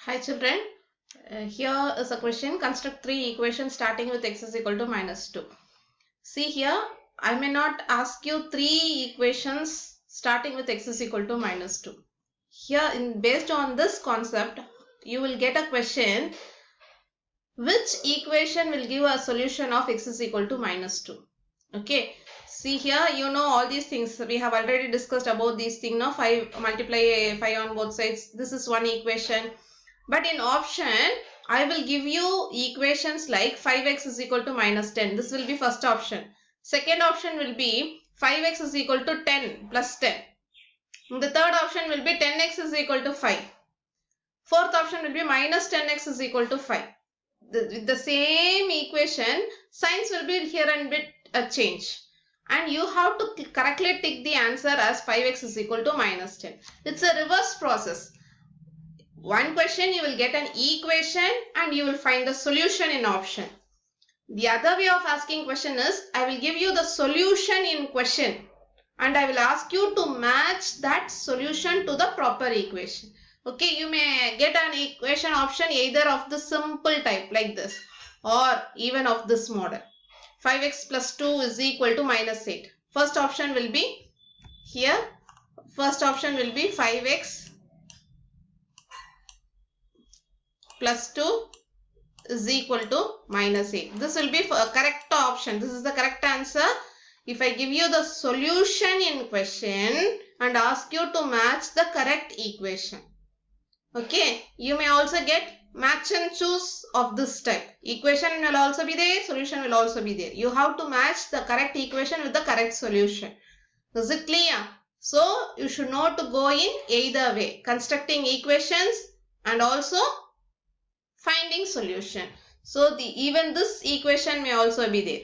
Hi children, here is a question. Construct three equations starting with x is equal to minus 2. See here, I may not ask you three equations starting with x is equal to minus 2. Here, based on this concept, you will get a question, which equation will give a solution of x is equal to minus 2. Okay, see here, you know all these things. We have already discussed about these things. No, 5 multiply 5 on both sides. This is one equation. But in option, I will give you equations like 5x is equal to minus 10. This will be first option. Second option will be 5x is equal to 10 plus 10. The third option will be 10x is equal to 5. Fourth option will be minus 10x is equal to 5. With the same equation, signs will be here and bit a change. And you have to correctly tick the answer as 5x is equal to minus 10. It's a reverse process. One question you will get an equation and you will find the solution in option. The other way of asking question is, I will give you the solution in question and I will ask you to match that solution to the proper equation. Okay, you may get an equation option either of the simple type like this or even of this model. 5x plus 2 is equal to minus 8. First option will be here. First option will be 5x plus 2 is equal to minus 8. This will be a correct option. This is the correct answer. If I give you the solution in question and ask you to match the correct equation. Okay, you may also get match and choose of this type. Equation will also be there, solution will also be there. You have to match the correct equation with the correct solution. Is it clear? So, you should know to go in either way. Constructing equations and also finding solution. So, even this equation may also be there.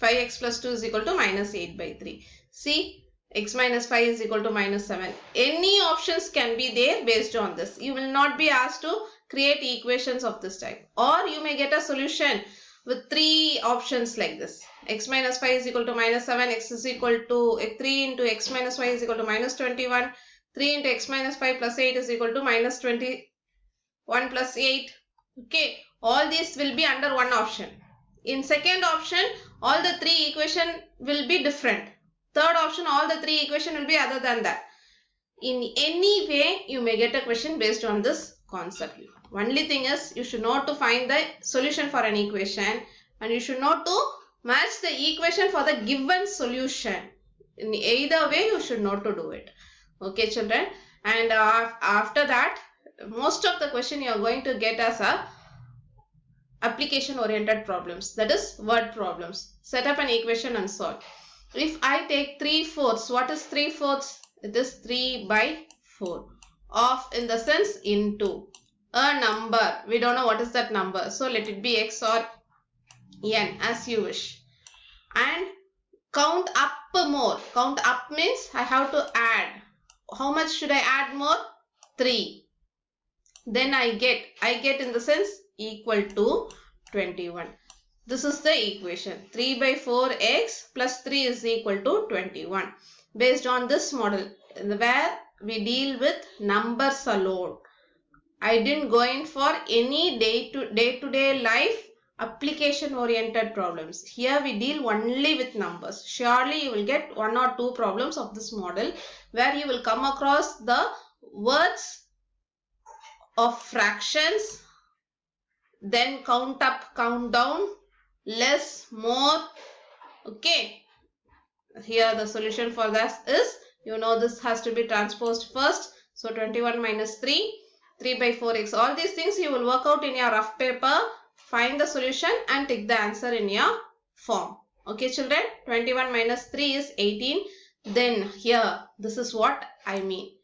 5x plus 2 is equal to minus 8 by 3. See, x minus 5 is equal to minus 7. Any options can be there based on this. You will not be asked to create equations of this type. Or you may get a solution with three options like this. X minus 5 is equal to minus 7. X is equal to 3 into x minus 5 is equal to minus 21. 3 into x minus 5 plus 8 is equal to minus 21 plus 8. Okay, all these will be under one option. In second option, all the three equation will be different. Third option, all the three equation will be other than that. In any way, you may get a question based on this concept. Only thing is, you should know to find the solution for an equation and you should know to match the equation for the given solution. In either way, you should know to do it. Okay, children. And after that, most of the question you are going to get as a application oriented problems, that is word problems. Set up an equation and solve. If I take 3/4, what is 3/4? It is 3 by 4 of, in the sense, into a number. We don't know what is that number, so let it be x or n as you wish. And count up more. Count up means I have to add. How much should I add more? 3. Then I get in the sense equal to 21. This is the equation. 3 by 4x plus 3 is equal to 21. Based on this model where we deal with numbers alone. I didn't go in for any day-to-day life application oriented problems. Here we deal only with numbers. Surely you will get one or two problems of this model where you will come across the words of fractions, then count up, count down, less, more. Okay, here the solution for that is, you know, this has to be transposed first. So 21 minus 3, 3 by 4x. All these things you will work out in your rough paper, find the solution and take the answer in your form. Okay children, 21 minus 3 is 18. Then here, this is what I mean.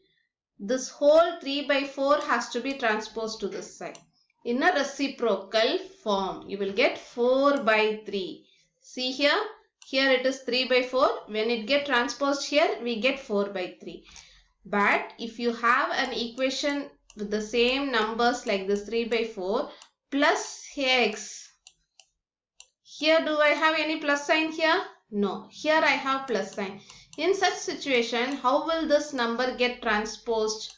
This whole 3 by 4 has to be transposed to this side. In a reciprocal form, you will get 4 by 3. See here, here it is 3 by 4. When it get transposed here, we get 4 by 3. But if you have an equation with the same numbers like this 3 by 4 plus x. Here do I have any plus sign here? No, here I have plus sign. In such situation, how will this number get transposed?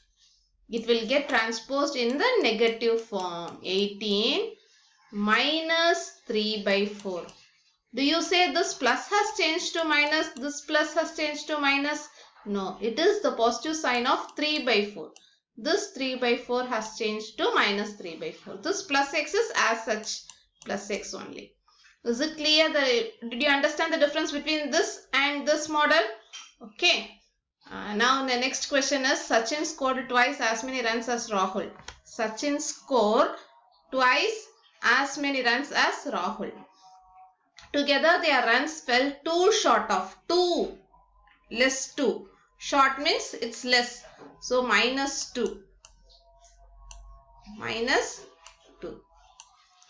it will get transposed in the negative form. 18 minus 3 by 4. Do you say this plus has changed to minus, this plus has changed to minus? No, it is the positive sign of 3 by 4. This 3 by 4 has changed to minus 3 by 4. This plus x is as such plus x only. Is it clear? Did you understand the difference between this and this model? Okay. Now the next question is, Sachin scored twice as many runs as Rahul. Sachin scored twice as many runs as Rahul. Together their runs fell 2 short of 2, less 2. Short means it's less. So minus 2. Minus 2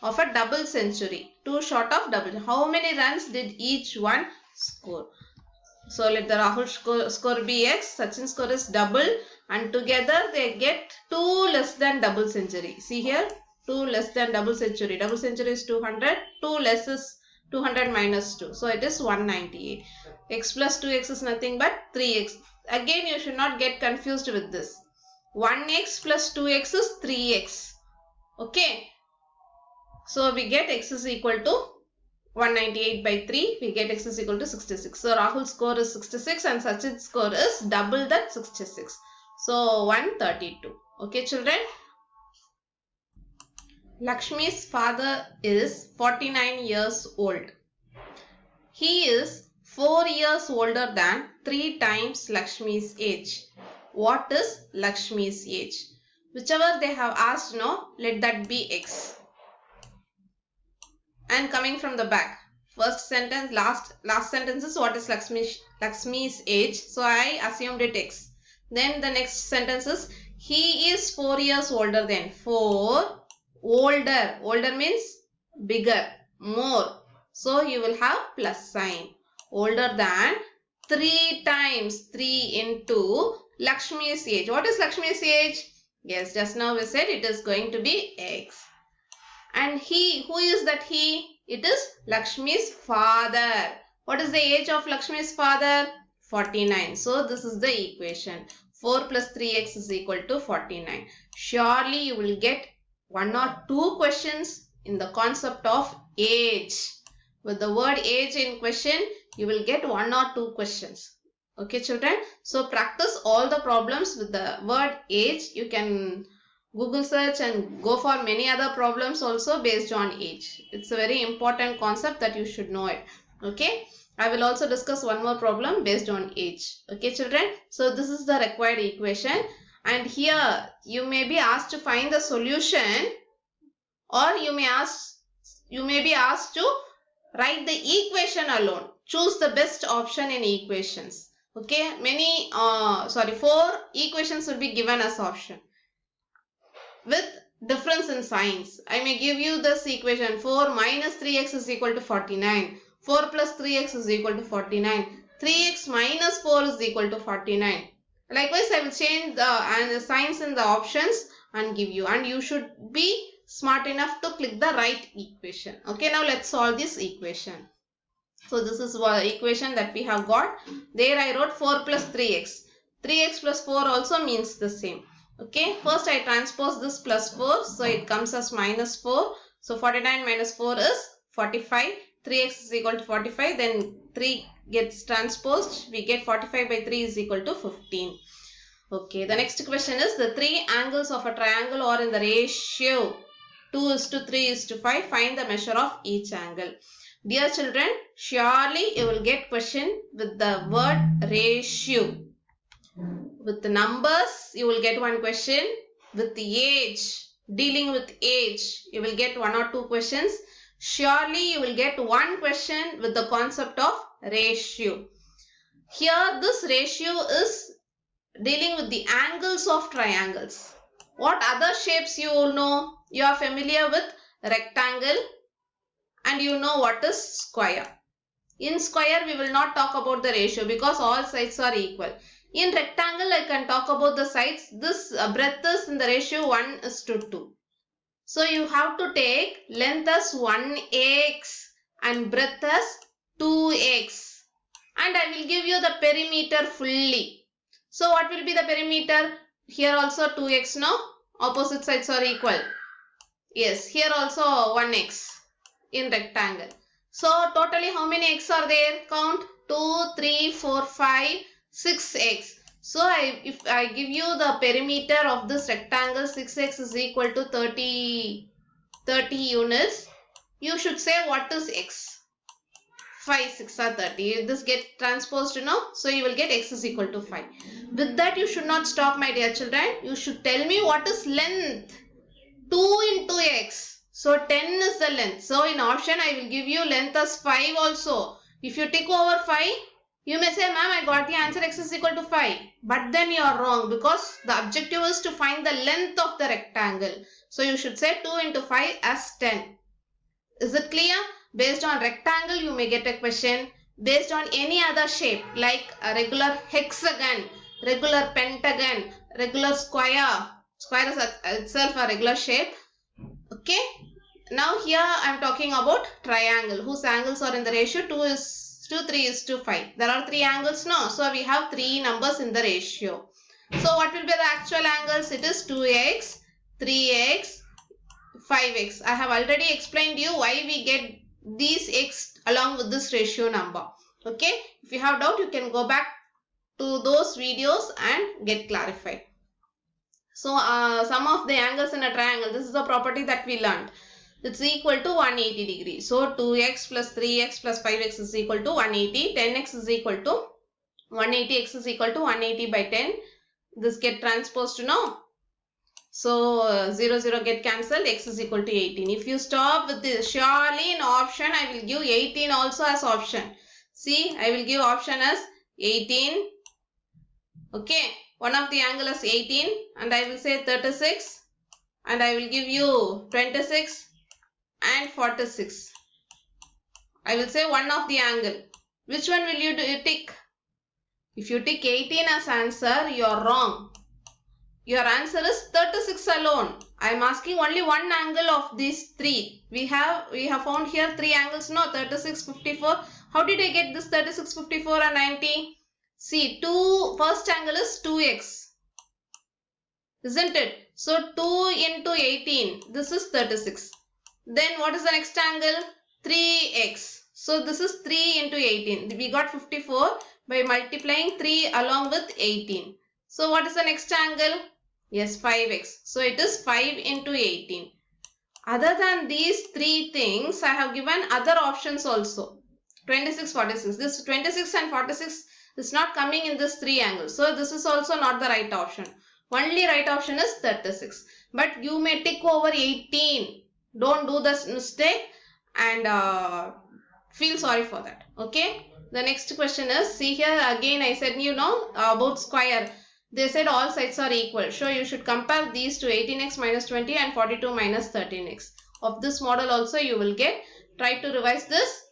of a double century. 2 short of double. How many runs did each one score? So let the Rahul score be x, Sachin score is double, and together they get 2 less than double century. See here, 2 less than double century. Double century is 200, 2 less is 200 minus 2. So it is 198. X plus 2x is nothing but 3x. Again, you should not get confused with this. 1x plus 2x is 3x. Okay. So we get x is equal to 198 by 3, we get x is equal to 66. So Rahul's score is 66 and Sachin's score is double that 66. So 132. Okay children. Lakshmi's father is 49 years old. He is 4 years older than 3 times Lakshmi's age. What is Lakshmi's age? Whichever they have asked, no, let that be x. And coming from the back, first sentence, last sentence is what is Lakshmi's age. So I assumed it x. Then the next sentence is he is 4 years older than. 4 older. Older means bigger, more. So you will have plus sign. Older than 3 times 3 into Lakshmi's age. What is Lakshmi's age? Yes, just now we said it is going to be x. And he, who is that he? It is Lakshmi's father. What is the age of Lakshmi's father? 49. So this is the equation. 4 plus 3x is equal to 49. Surely you will get 1 or 2 questions in the concept of age. With the word age in question, you will get 1 or 2 questions. Okay children. So practice all the problems with the word age. You can Google search and go for many other problems also based on age. It's a very important concept that you should know it. Okay. I will also discuss one more problem based on age. Okay children. So this is the required equation. And here you may be asked to find the solution, or you may be asked to write the equation alone. Choose the best option in equations. Okay. 4 equations will be given as option with difference in signs. I may give you this equation. 4 minus 3x is equal to 49. 4 plus 3x is equal to 49. 3x minus 4 is equal to 49. Likewise, I will change the signs in the options and give you. And you should be smart enough to click the right equation. Okay, now let's solve this equation. So this is the equation that we have got. There I wrote 4 plus 3x. 3x plus 4 also means the same. Okay, first I transpose this plus 4. So it comes as minus 4. So 49 minus 4 is 45. 3x is equal to 45. Then 3 gets transposed. We get 45 by 3 is equal to 15. Okay, the next question is the 3 angles of a triangle are in the ratio 2:3:5. Find the measure of each angle. Dear children, surely you will get question with the word ratio. With the numbers, you will get one question. With the age, dealing with age, you will get 1 or 2 questions. Surely you will get one question with the concept of ratio. Here, this ratio is dealing with the angles of triangles. What other shapes you know? You are familiar with rectangle and you know what is square. In square, we will not talk about the ratio because all sides are equal. In rectangle, I can talk about the sides. This breadth is in the ratio 1:2. So you have to take length as 1x and breadth as 2x. And I will give you the perimeter fully. So what will be the perimeter? Here also 2x, no? Opposite sides are equal. Yes, here also 1x in rectangle. So totally how many x are there? Count 2, 3, 4, 5, 6x. So if I give you the perimeter of this rectangle, 6x is equal to 30 units. You should say what is x. 5, 6 are 30. This get transposed, you know. So you will get x is equal to 5. With that you should not stop, my dear children. You should tell me what is length. 2 into x. So 10 is the length. So in option I will give you length as 5 also. If you tick over 5, you may say, ma'am, I got the answer x is equal to 5. But then you are wrong because the objective is to find the length of the rectangle. So you should say 2 into 5 as 10. Is it clear? Based on rectangle you may get a question. Based on any other shape like a regular hexagon, regular pentagon, regular square. Square is itself a regular shape. Okay. Now here I am talking about triangle whose angles are in the ratio 3:5. There are 3 angles now. So we have 3 numbers in the ratio. So what will be the actual angles? It is 2x, 3x, 5x. I have already explained you why we get these x along with this ratio number. Okay. If you have doubt, you can go back to those videos and get clarified. So sum of the angles in a triangle, this is the property that we learned. It's equal to 180 degrees. So 2x plus 3x plus 5x is equal to 180. 10x is equal to 180. X is equal to 180 by 10. This get transposed to no. So 0, 0 get cancelled. X is equal to 18. If you stop with this, surely in option I will give 18 also as option. See, I will give option as 18. Okay. One of the angle is 18 and I will say 36 and I will give you 26 and 46. I will say one of the angle. Which one will you tick? If you tick 18 as answer, you are wrong. Your answer is 36 alone. I am asking only one angle of these 3. We have found here 3 angles, no, 36, 54. How did I get this 36, 54 and 90? See, first angle is 2x, isn't it? So 2 into 18, this is 36. Then what is the next angle? 3x. So this is 3 into 18. We got 54 by multiplying 3 along with 18. So what is the next angle? Yes, 5x. So it is 5 into 18. Other than these 3 things, I have given other options also. 26, 46. This 26 and 46 is not coming in this 3 angles. So this is also not the right option. Only right option is 36. But you may tick over 18. Don't do this mistake and feel sorry for that. Okay. The next question is, see here again I said about square. They said all sides are equal. So you should compare these to 18x minus 20 and 42 minus 13x. Of this model also you will get. Try to revise this.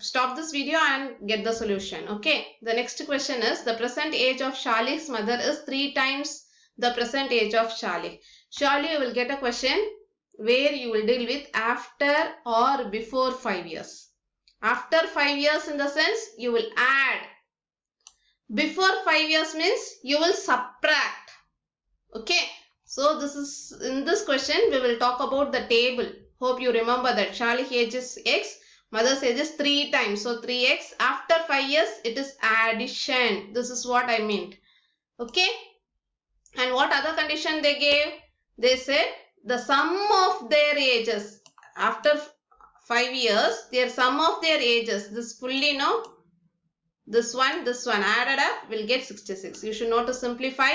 Stop this video and get the solution. Okay. The next question is, the present age of Shalih's mother is 3 times the present age of Shalih. Surely you will get a question where you will deal with after or before 5 years. After 5 years in the sense you will add. Before 5 years means you will subtract. Okay. So this is, in this question we will talk about the table. Hope you remember that Shalih age is x. Mother's age is 3 times. So 3x. After 5 years it is addition. This is what I meant. Okay. And what other condition they gave? They said the sum of their ages. After 5 years, their sum of their ages. This fully this one added up will get 66. You should know to simplify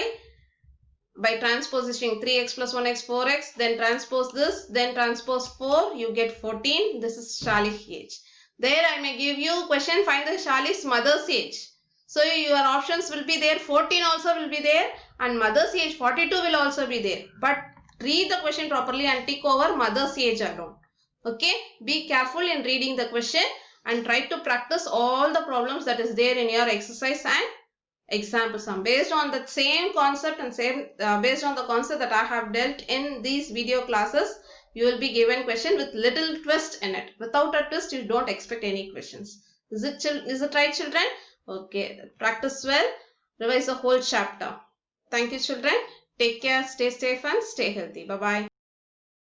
by transpositioning 3x plus 1x 4x, then transpose this, then transpose 4, you get 14. This is Shalih's age. There I may give you question, find the Shalih's mother's age. So your options will be there, 14 also will be there and mother's age 42 will also be there. But read the question properly and tick over mother's age alone. Okay, be careful in reading the question and try to practice all the problems that is there in your exercise and example sum. Based on the same concept and based on the concept that I have dealt in these video classes, you will be given question with little twist in it. Without a twist, you don't expect any questions. Is it right, children? Okay, practice well. Revise the whole chapter. Thank you, children. Take care, stay safe and stay healthy. Bye-bye.